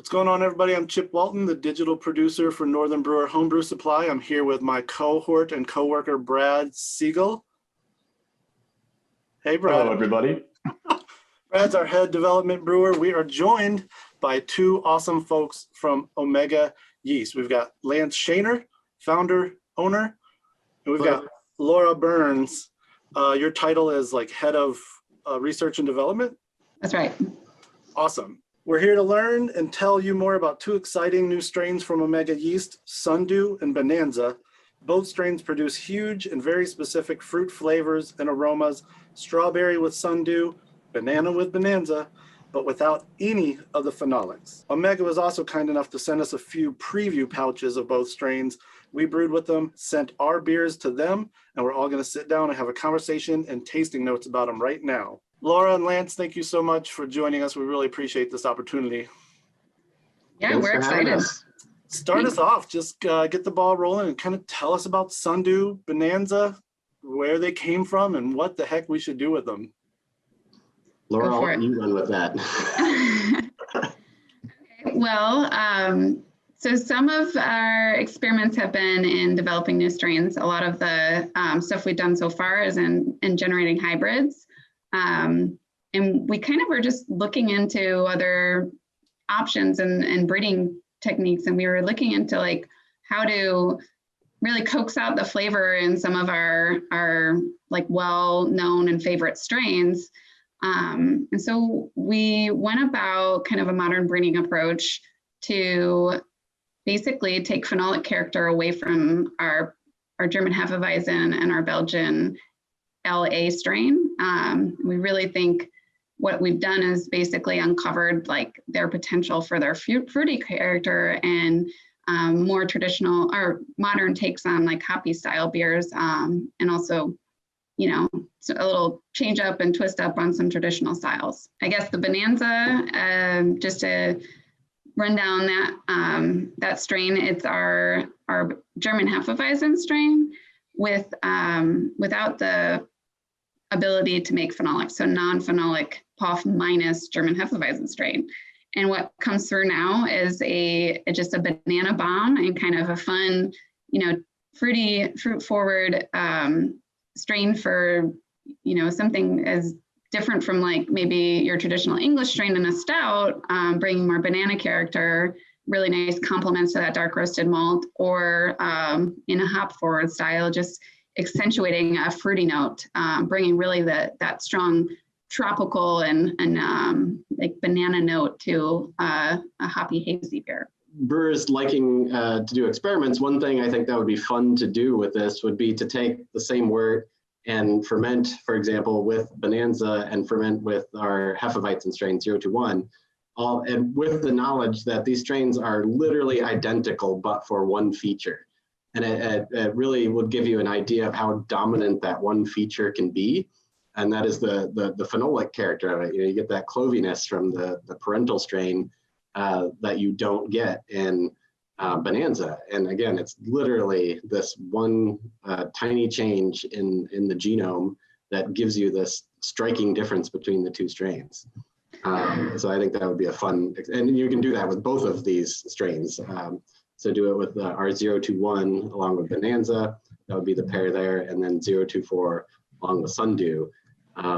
What's going on, everybody? I'm Chip Walton, the digital producer for Northern Brewer Homebrew Supply. I'm here with my cohort and coworker, Brad Segall. Hey, Brad. Hello, everybody. Brad's our head development brewer. We are joined by two awesome folks from Omega Yeast. We've got Lance Shaner, founder, owner, and we've got Laura Burns. Your title is like head of research and development? That's right. Awesome. We're here to learn and tell you more about two exciting new strains from Omega Yeast, Sundew and Bananza. Both strains produce huge and very specific fruit flavors and aromas, strawberry with Sundew, banana with Bananza, but without any of the phenolics. Omega was also kind enough to send us a few preview pouches of both strains. We brewed with them, sent our beers to them, and we're all gonna sit down and have a conversation and tasting notes about them right now. Laura and Lance, thank you so much for joining us. We really appreciate this opportunity. Yeah, we're excited. Start us off, just get the ball rolling and kind of tell us about Sundew, Bananza, where they came from and what the heck we should do with them. Laura, I'll let you run with that. Okay, well, so some of our experiments have been in developing new strains. A lot of the stuff we've done so far is in generating hybrids. And we kind of were just looking into other options and breeding techniques, and we were looking into like how to really coax out the flavor in some of our like well-known and favorite strains. And so we went about kind of a modern breeding approach to basically take phenolic character away from our German hefeweizen and our Belgian LA strain. We really think what we've done is basically uncovered like their potential for their fruity character and more traditional or modern takes on like hoppy style beers, and also, you know, a little change up and twist up on some traditional styles. I guess the Bananza, just to run down that strain, it's our German hefeweizen strain without the ability to make phenolics, so non-phenolic POF minus German hefeweizen strain. And what comes through now is just a banana bomb and kind of a fun, you know, fruity, fruit forward strain for, you know, something as different from like maybe your traditional English strain in a stout, bringing more banana character, really nice complements to that dark roasted malt, or in a hop forward style, just accentuating a fruity note, bringing really that strong tropical and like banana note to a hoppy hazy beer. Brewers liking to do experiments, one thing I think that would be fun to do with this would be to take the same wort and ferment, for example, with Bananza and ferment with our hefeweizen strain 021, and with the knowledge that these strains are literally identical but for one feature. And it really would give you an idea of how dominant that one feature can be. And that is the phenolic character of it. You know, you get that cloviness from the parental strain that you don't get in Bananza. And again, it's literally this one tiny change in the genome that gives you this striking difference between the two strains. So I think that would be a fun, and you can do that with both of these strains. So do it with our 021 along with Bananza, that would be the pair there, and then 024 along with Sundew,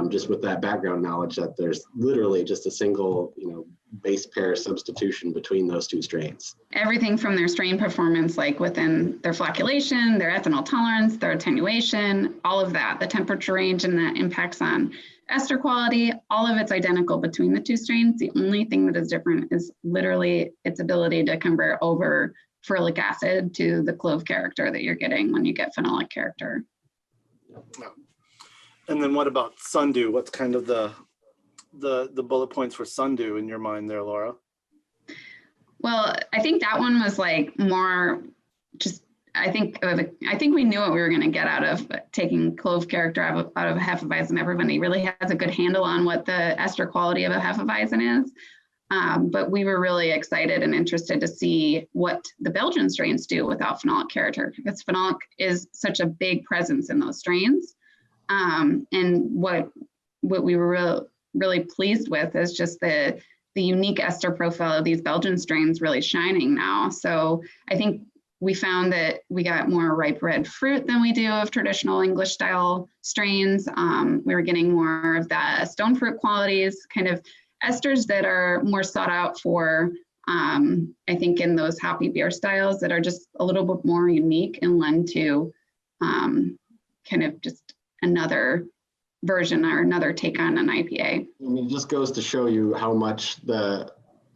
just with that background knowledge that there's literally just a single, you know, base pair substitution between those two strains. Everything from their strain performance, like within their flocculation, their ethanol tolerance, their attenuation, all of that, the temperature range and the impacts on ester quality, all of it's identical between the two strains. The only thing that is different is literally its ability to convert over ferulic acid to the clove character that you're getting when you get phenolic character. And then what about Sundew? What's kind of the bullet points for Sundew in your mind there, Laura? Well, I think that one was like more just, I think we knew what we were going to get out of taking clove character out of a hefeweizen. Everybody really has a good handle on what the ester quality of a hefeweizen is. But we were really excited and interested to see what the Belgian strains do without phenolic character, because phenolic is such a big presence in those strains. And what we were really pleased with is just the the unique ester profile of these Belgian strains really shining now. So I think we found that we got more ripe red fruit than we do of traditional English style strains. We were getting more of the stone fruit qualities, kind of esters that are more sought out for, I think, in those hoppy beer styles that are just a little bit more unique and lend to kind of just another version or another take on an IPA. I mean, it just goes to show you how much the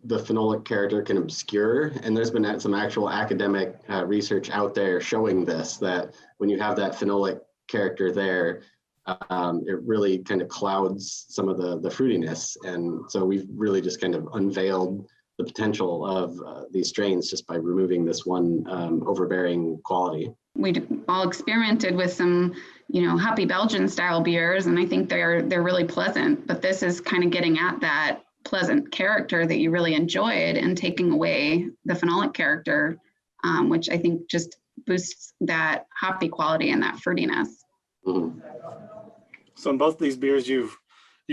phenolic character can obscure. And there's been some actual academic research out there showing this, that when you have that phenolic character there, it really kind of clouds some of the fruitiness. And so we've really just kind of unveiled the potential of these strains just by removing this one overbearing quality. We all experimented with some, hoppy Belgian style beers, and I think they're really pleasant, but this is kind of getting at that pleasant character that you really enjoyed and taking away the phenolic character, which I think just boosts that hoppy quality and that fruitiness. Mm-hmm. So in both these beers, you've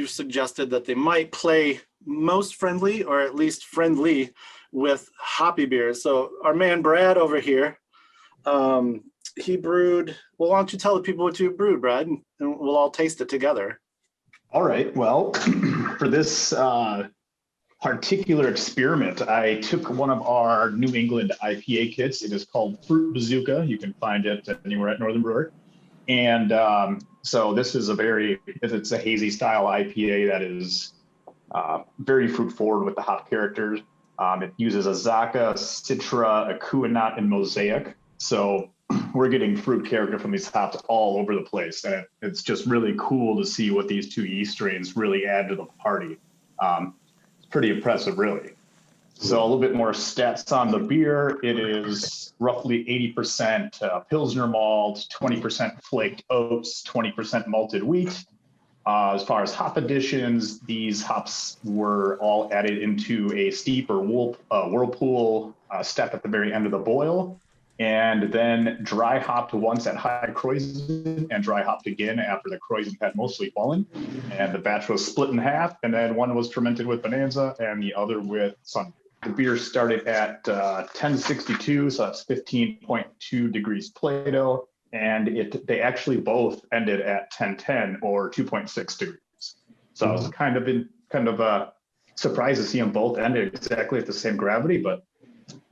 suggested that they might play most friendly, or at least friendly, with hoppy beers. So our man Brad over here, he brewed, well, why don't you tell the people what you brewed, Brad, and we'll all taste it together. All right, well, for this particular experiment, I took one of our New England IPA kits. It is called Fruit Bazooka. You can find it anywhere at Northern Brewer. And so this is it's a hazy style IPA that is very fruit forward with the hop characters. It uses Azaka, Citra, Acuanut, and Mosaic. So we're getting fruit character from these hops all over the place. And it's just really cool to see what these two yeast strains really add to the party. It's pretty impressive, really. So a little bit more stats on the beer. It is roughly 80% Pilsner malt, 20% flaked oats, 20% malted wheat. As far as hop additions, these hops were all added into a steep or whirlpool step at the very end of the boil, and then dry hopped once at high krausen and dry hopped again after the krausen had mostly fallen. And the batch was split in half, and then one was fermented with Bananza and the other with Sundew. The beer started at 1062, so that's 15.2 degrees Plato, and they actually both ended at 1010 or 2.6 degrees. So I was kind of surprised to see them both ended exactly at the same gravity, but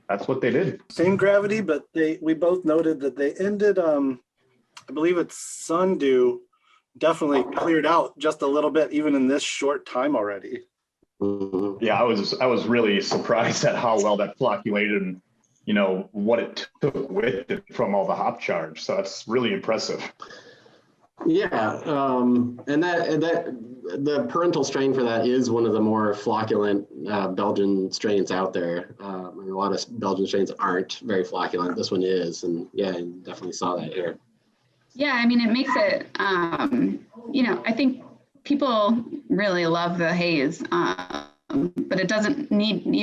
that's what they did. Same gravity, but we both noted that they ended, I believe it's Sundew, definitely cleared out just a little bit, even in this short time already. Yeah, I was really surprised at how well that flocculated and what it took with it from all the hop charge. So that's really impressive. Yeah, and that the parental strain for that is one of the more flocculent Belgian strains out there. A lot of Belgian strains aren't very flocculent. This one is, and yeah, you definitely saw that here. Yeah, I mean, it makes it, I think people really love the haze, but you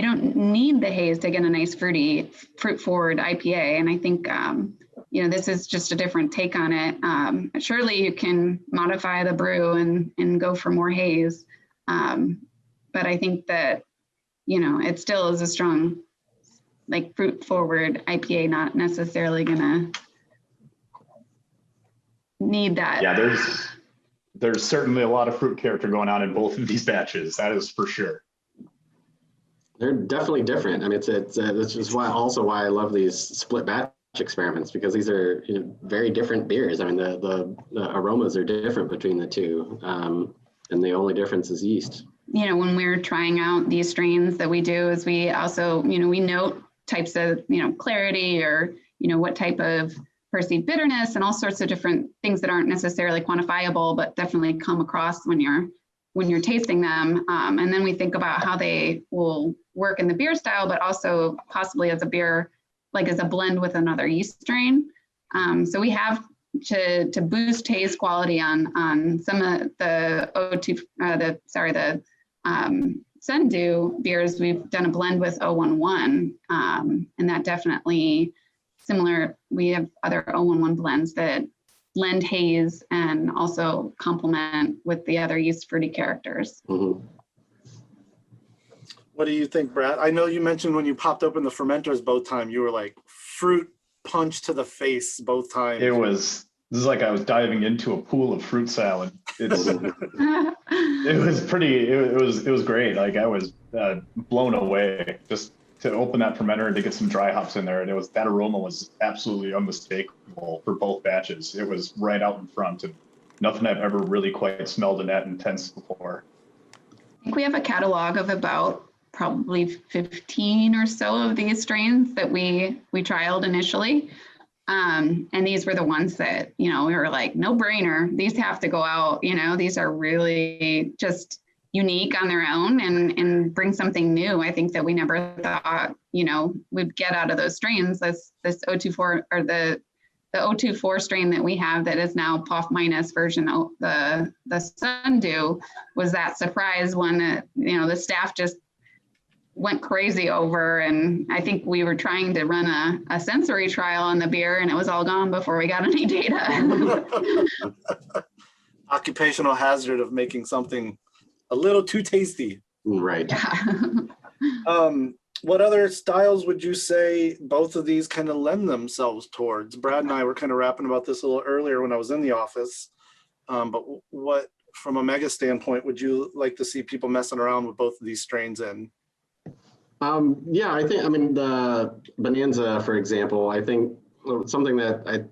don't need the haze to get a nice fruit forward IPA. And I think, this is just a different take on it. Surely you can modify the brew and go for more haze. But I think that, it still is a strong, fruit forward IPA, not necessarily gonna need that. Yeah, there's certainly a lot of fruit character going on in both of these batches. That is for sure. They're definitely different. I mean, this is why I love these split batch experiments, because these are very different beers. I mean, the aromas are different between the two, and the only difference is yeast. When we're trying out these strains that we do, is we also, we note types of, clarity or, what type of perceived bitterness and all sorts of different things that aren't necessarily quantifiable, but definitely come across when you're tasting them. And then we think about how they will work in the beer style, but also possibly as a beer, as a blend with another yeast strain. So we have to boost haze quality on some of the Sundew beers. We've done a blend with 011, and that definitely similar. We have other 011 blends that lend haze and also complement with the other yeast fruity characters. Mm-hmm. What do you think, Brad? I know you mentioned when you popped open the fermenters both times, you were like fruit punch to the face both times. This is like I was diving into a pool of fruit salad. It was great. Like I was blown away just to open that fermenter and to get some dry hops in there. And that aroma was absolutely unmistakable for both batches. It was right out in front, and nothing I've ever really quite smelled in that intense before. I think we have a catalog of about probably 15 or so of these strains that we trialed initially. And these were the ones that, we were like, no brainer, these have to go out, these are really just unique on their own and bring something new. I think that we never thought, we'd get out of those strains. This 024 or the 024 strain that we have that is now POF minus version, the Sundew, was that surprise one that, the staff just went crazy over. And I think we were trying to run a sensory trial on the beer and it was all gone before we got any data. Occupational hazard of making something a little too tasty. Right. Yeah. What other styles would you say both of these kind of lend themselves towards? Brad and I were kind of rapping about this a little earlier when I was in the office. But what, from a mega standpoint, would you like to see people messing around with both of these strains in? Yeah, the Bananza, for example, I think something that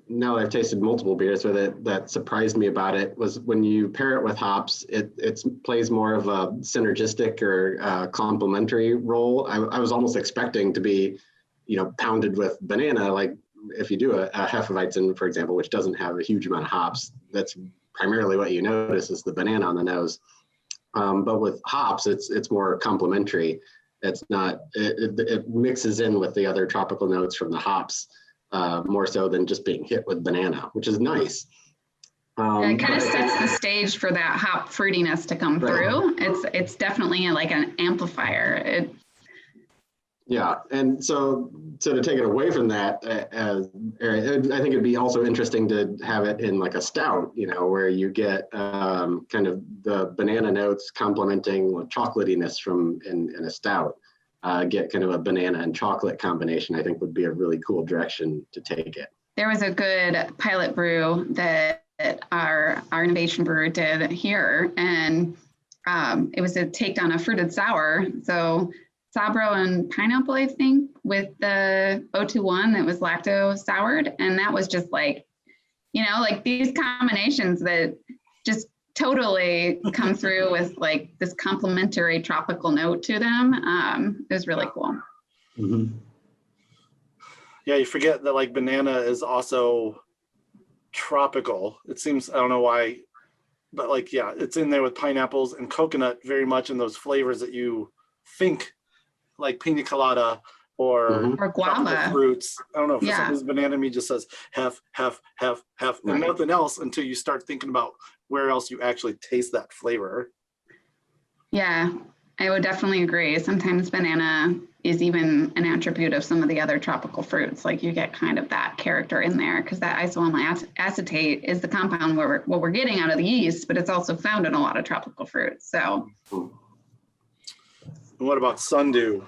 now that I've tasted multiple beers with it, that surprised me about it was when you pair it with hops, it plays more of a synergistic or complementary role. I was almost expecting to be, pounded with banana, like if you do a hefeweizen, for example, which doesn't have a huge amount of hops, that's primarily what you notice is the banana on the nose. But with hops, it's more complementary. It's not, it mixes in with the other tropical notes from the hops more so than just being hit with banana, which is nice. It kind of sets the stage for that hop fruitiness to come through. It's definitely like an amplifier. Yeah, and so to take it away from that, I think it'd be also interesting to have it in like a stout, where you get kind of the banana notes complementing chocolatiness in a stout. Get kind of a banana and chocolate combination, I think would be a really cool direction to take it. There was a good pilot brew that our innovation brewer did here, and it was a take on a fruited sour. So Sabro and pineapple, I think, with the 021 that was lacto soured. And that was just like, like these combinations that just totally come through with like this complementary tropical note to them. It was really cool. Mm-hmm. Yeah, you forget that like banana is also tropical. It seems, I don't know why, but like, yeah, it's in there with pineapples and coconut very much in those flavors that you think like pina colada or guava fruits. I don't know, for some Yeah. reason banana me just says hef, and nothing else until you start thinking about where else you actually taste that flavor. Yeah, I would definitely agree. Sometimes banana is even an attribute of some of the other tropical fruits. Like you get kind of that character in there because that isoamyl acetate is the compound what we're getting out of the yeast, but it's also found in a lot of tropical fruits. So. And what about Sundew?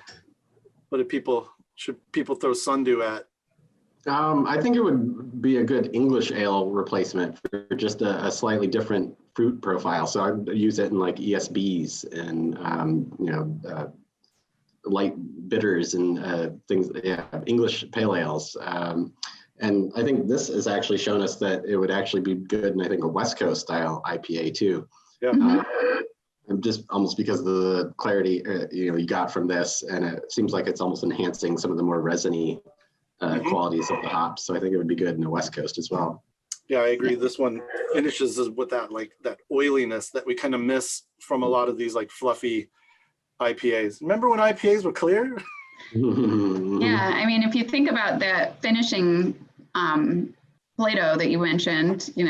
Should people throw Sundew at? I think it would be a good English ale replacement for just a slightly different fruit profile. So I'd use it in like ESBs and light bitters and things. Yeah, English pale ales. And I think this has actually shown us that it would actually be good in I think a West Coast style IPA too. Yeah. Just almost because of the clarity you got from this, and it seems like it's almost enhancing some of the more resiny qualities of the hops. So I think it would be good in the West Coast as well. Yeah, I agree. This one finishes with that that oiliness that we kind of miss from a lot of these like fluffy IPAs. Remember when IPAs were clear? Yeah, I mean, if you think about that finishing Play-Doh that you mentioned, the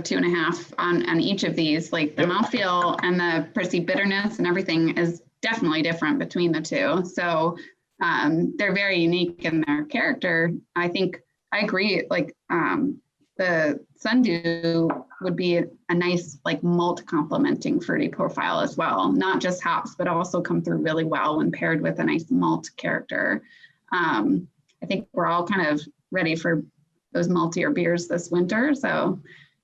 2.5 on each of these, like the mouthfeel and the perceived bitterness and everything is definitely different between the two. So they're very unique in their character. I think I agree. Like the Sundew would be a nice like malt complementing fruity profile as well. Not just hops, but also come through really well when paired with a nice malt character. I think we're all kind of ready for those maltier beers this winter. So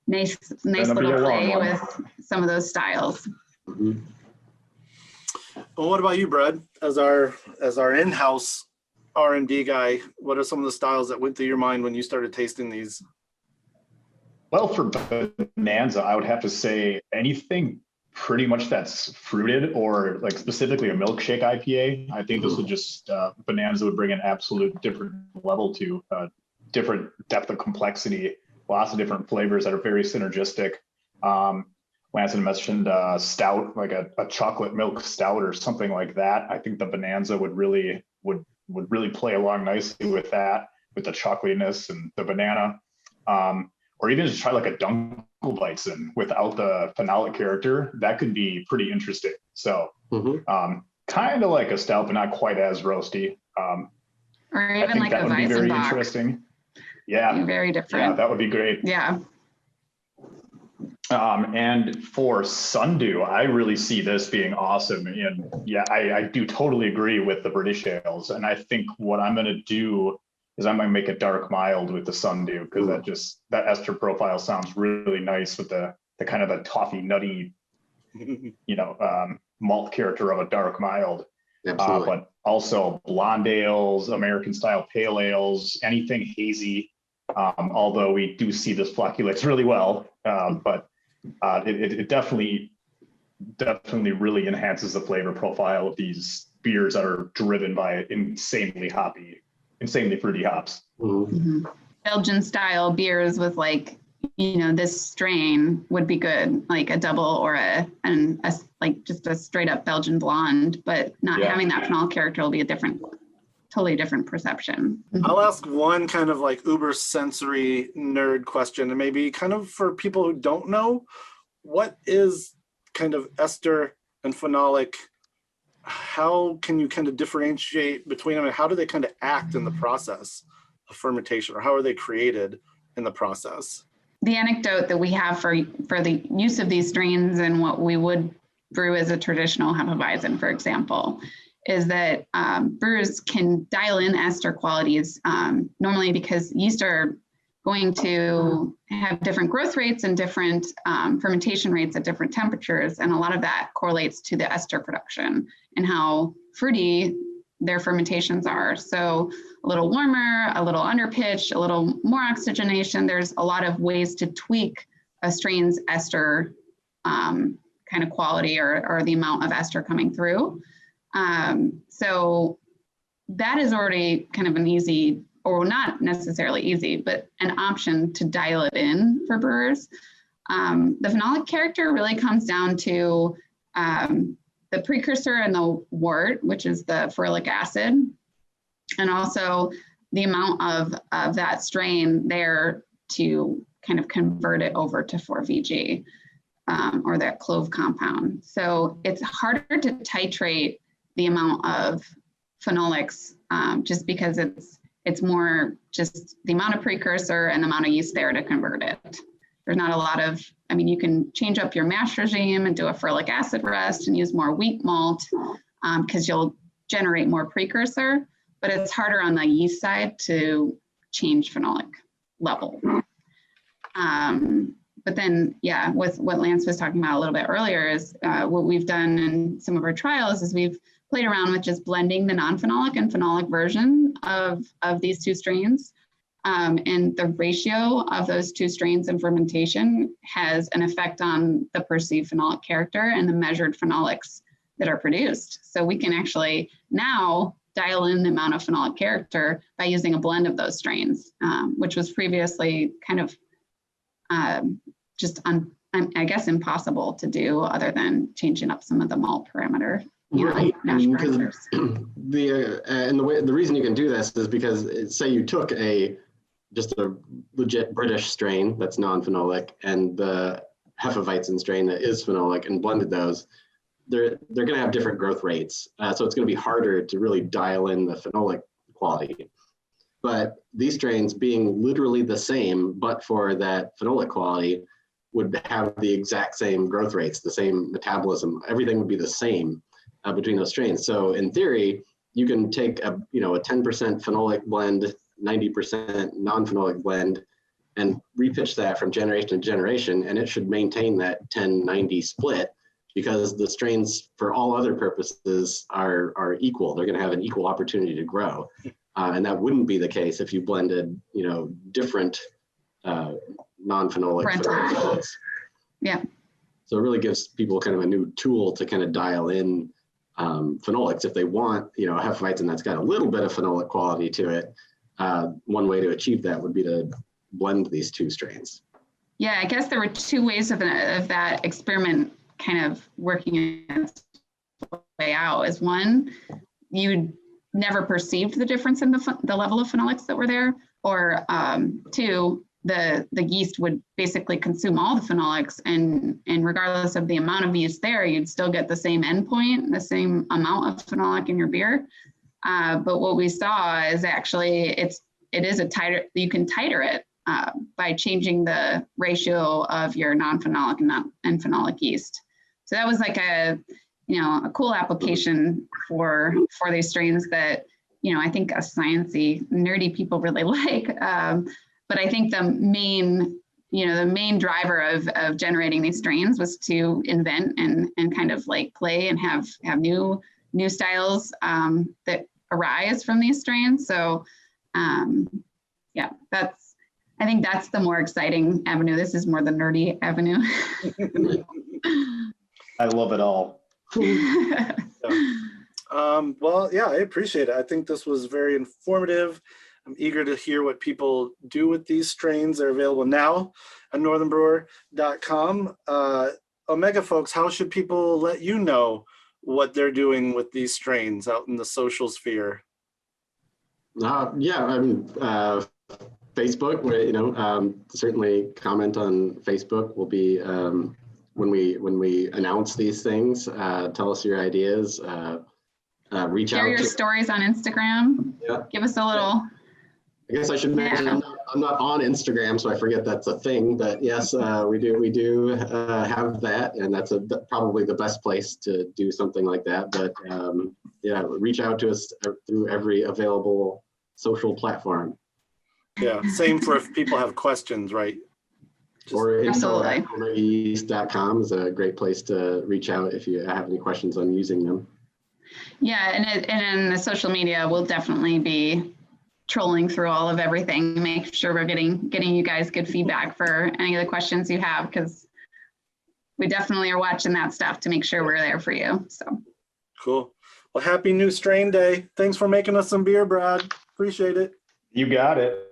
nice little play with some of those styles. Mhm. Well, what about you, Brad? As our in-house R&D guy, what are some of the styles that went through your mind when you started tasting these? Well, for Bonanza, I would have to say anything pretty much that's fruited or like specifically a milkshake IPA. I think this would just, Bonanza would bring an absolute different level to different depth of complexity, lots of different flavors that are very synergistic. Lance had mentioned stout, like a chocolate milk stout or something like that. I think the Bonanza would really play along nicely with that, with the chocolatiness and the banana. Or even just try like a Dunkelweizen without the phenolic character. That could be pretty interesting. So kind of like a stout, but not quite as roasty. Or even like that a would be very Weizenbach. Interesting. Yeah. Very different. Yeah, that would be great. Yeah. And for Sundew, I really see this being awesome. And yeah, I do totally agree with the British ales. And I think what I'm going to do is I'm going to make it dark mild with the Sundew, because that ester profile sounds really nice with the kind of a toffee nutty, malt character of a dark mild. But also blonde ales, American style pale ales, anything hazy. Although we do see this flocculates really well, but it definitely really enhances the flavor profile of these beers that are driven by insanely fruity hops. Mm-hmm. Belgian style beers with like, this strain would be good, like a double or a like just a straight up Belgian blonde, but not having that phenol character will be totally different perception. I'll ask one kind of like uber sensory nerd question, and maybe kind of for people who don't know, what is kind of ester and phenolic? How can you kind of differentiate between them, and how do they kind of act in the process of fermentation, or how are they created in the process? The anecdote that we have for the use of these strains and what we would brew as a traditional hefeweizen, for example, is that brewers can dial in ester qualities normally because yeast are going to have different growth rates and different fermentation rates at different temperatures. And a lot of that correlates to the ester production and how fruity their fermentations are. So a little warmer, a little underpitched, a little more oxygenation. There's a lot of ways to tweak a strain's ester kind of quality or the amount of ester coming through. So that is already kind of an easy, or not necessarily easy, but an option to dial it in for brewers. The phenolic character really comes down to the precursor and the wort, which is the ferulic acid, and also the amount of that strain there to kind of convert it over to 4-VG or that clove compound. So it's harder to titrate the amount of phenolics just because it's more just the amount of precursor and the amount of yeast there to convert it. There's not a lot of, you can change up your mash regime and do a ferulic acid rest and use more wheat malt because you'll generate more precursor, but it's harder on the yeast side to change phenolic level. But then, with what Lance was talking about a little bit earlier is what we've done in some of our trials is we've played around with just blending the non-phenolic and phenolic version of these two strains. And the ratio of those two strains in fermentation has an effect on the perceived phenolic character and the measured phenolics that are produced. So we can actually now dial in the amount of phenolic character by using a blend of those strains, which was previously kind of I guess impossible to do other than changing up some of the malt parameter. Right, because the reason you can do this is because say you took just a legit British strain that's non-phenolic and the hefeweizen strain that is phenolic and blended those, they're going to have different growth rates. So it's going to be harder to really dial in the phenolic quality. But these strains being literally the same, but for that phenolic quality, would have the exact same growth rates, the same metabolism, everything would be the same between those strains. So in theory, you can take a 10% phenolic blend, 90% non-phenolic blend, and repitch that from generation to generation, and it should maintain that 10-90 split, because the strains for all other purposes are equal. They're going to have an equal opportunity to grow. And that wouldn't be the case if you blended, different non-phenolic phenols. Yeah. So it really gives people kind of a new tool to kind of dial in phenolics if they want, a hefeweizen that's got a little bit of phenolic quality to it. One way to achieve that would be to blend these two strains. Yeah, I guess there were two ways of that experiment kind of working its way out. Is one, you never perceived the difference in the level of phenolics that were there, or two, the yeast would basically consume all the phenolics, and regardless of the amount of yeast there, you'd still get the same endpoint, the same amount of phenolic in your beer. But what we saw is actually it is a tighter, you can tighter it by changing the ratio of your non-phenolic and phenolic yeast. So that was like a cool application for these strains that, I think us sciencey, nerdy people really like. But I think the main driver of generating these strains was to invent and kind of like play and have new styles that arise from these strains. So yeah, I think that's the more exciting avenue. This is more the nerdy avenue. I love it all. Well, yeah, I appreciate it. I think this was very informative. I'm eager to hear what people do with these strains. They're available now at northernbrewer.com. Omega folks, how should people let you know what they're doing with these strains out in the social sphere? Facebook, where, certainly comment on Facebook will be when we announce these things. Tell us your ideas. Reach out. Share your stories on Instagram. Yeah. Give us a little. I guess I should mention I'm not on Instagram, so I forget that's a thing. But yes, we do have that, and that's probably the best place to do something like that. But reach out to us through every available social platform. Yeah, same for if people have questions, right? Or Absolutely. Yeast.com is a great place to reach out if you have any questions on using them. Yeah, and in the social media, we'll definitely be trolling through all of everything, make sure we're getting you guys good feedback for any of the questions you have, because we definitely are watching that stuff to make sure we're there for you. So cool. Well, happy new strain day. Thanks for making us some beer, Brad. Appreciate it. You got it.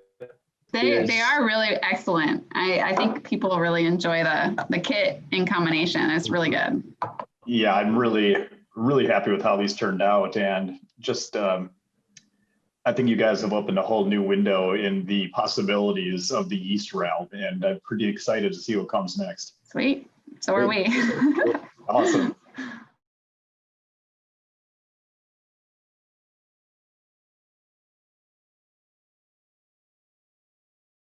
They are really excellent. I think people really enjoy the kit in combination. It's really good. Yeah, I'm really happy with how these turned out, and just I think you guys have opened a whole new window in the possibilities of the yeast realm, and I'm pretty excited to see what comes next. Sweet. So are we. Awesome.